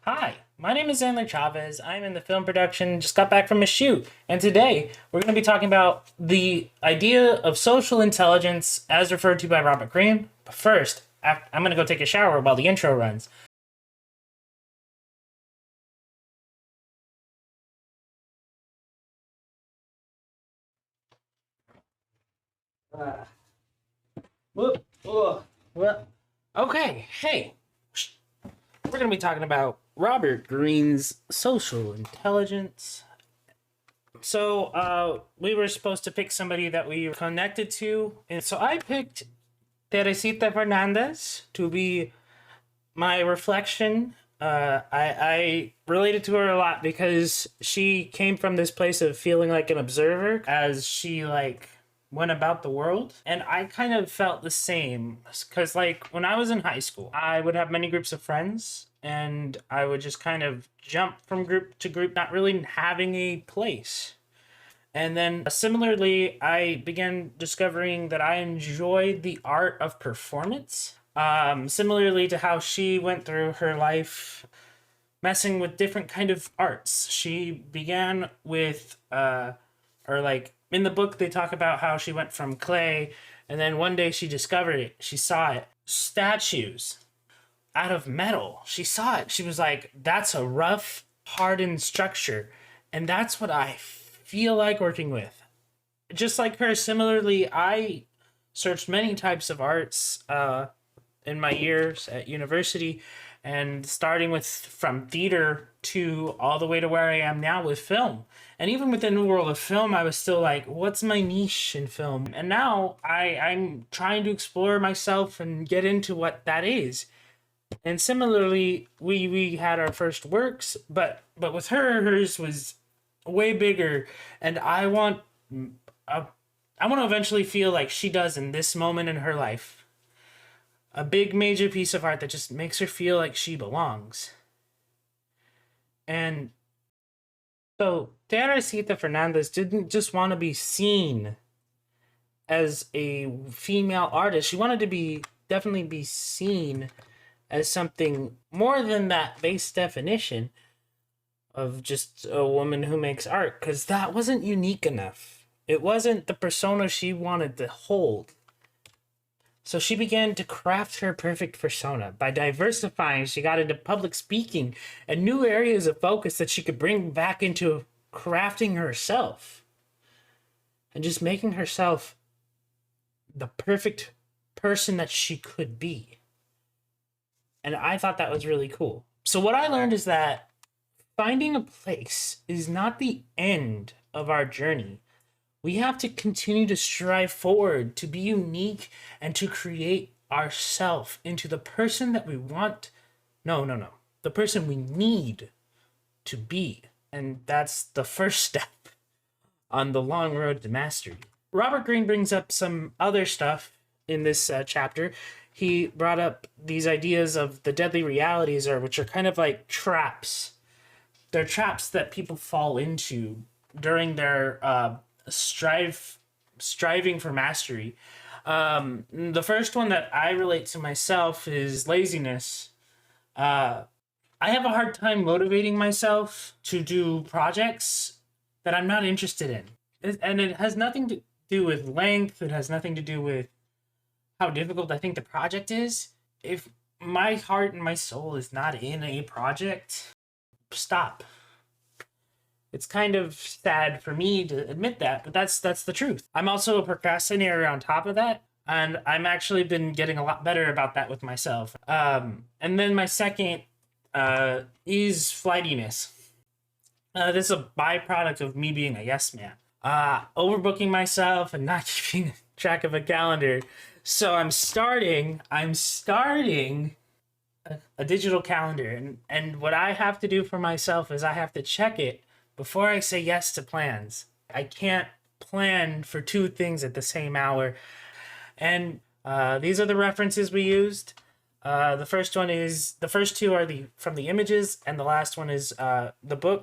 Hi, my name is Andler Chavez. I'm in the film production, just got back from a shoot, and today we're going to be talking about the idea of social intelligence as referred to by Robert Greene. But first, I'm going to go take a shower while the intro runs. Uh, whoop, whoa, whoop. Okay, hey, we're going to be talking about Robert Greene's social intelligence. So, we were supposed to pick somebody that we were connected to, and so I picked Teresita Fernandez to be my reflection. I related to her a lot because she came from this place of feeling like an observer as she went about the world, and I kind of felt the same because when I was in high school, I would have many groups of friends, and I would just kind of jump from group to group, not really having a place. And then similarly, I began discovering that I enjoyed the art of performance. Similarly to how she went through her life messing with different kind of arts. She began with, in the book, they talk about how she went from clay, and then one day she discovered it. She saw it. Statues out of metal. She saw it. She was like, that's a rough, hardened structure. And that's what I feel like working with. Just like her, similarly, I searched many types of arts in my years at university, and starting with from theater to all the way to where I am now with film. And even within the world of film, I was still like, what's my niche in film? And now I'm trying to explore myself and get into what that is. And similarly, we had our first works, but with her, hers was way bigger, and I want to eventually feel like she does in this moment in her life. A big major piece of art that just makes her feel like she belongs. And so Teresita Fernandez didn't just want to be seen as a female artist. She wanted to definitely be seen as something more than that base definition of just a woman who makes art, because that wasn't unique enough. It wasn't the persona she wanted to hold. So she began to craft her perfect persona. By diversifying, she got into public speaking and new areas of focus that she could bring back into crafting herself and just making herself the perfect person that she could be. And I thought that was really cool. So what I learned is that finding a place is not the end of our journey. We have to continue to strive forward, to be unique, and to create ourselves into the person that we want. No. The person we need to be. And that's the first step on the long road to mastery. Robert Greene brings up some other stuff in this chapter. He brought up these ideas of the deadly realities, which are kind of like traps. They're traps that people fall into during their striving for mastery. The first one that I relate to myself is laziness. I have a hard time motivating myself to do projects that I'm not interested in. And it has nothing to do with length. It has nothing to do with how difficult I think the project is. If my heart and my soul is not in a project, stop. It's kind of sad for me to admit that, but that's the truth. I'm also a procrastinator on top of that, and I'm actually been getting a lot better about that with myself. And then my second is flightiness. This is a byproduct of me being a yes man. Overbooking myself and not keeping track of a calendar. So I'm starting a digital calendar, and what I have to do for myself is I have to check it before I say yes to plans. I can't plan for two things at the same hour. And these are the references we used. The first two are from the images, and the last one is the book.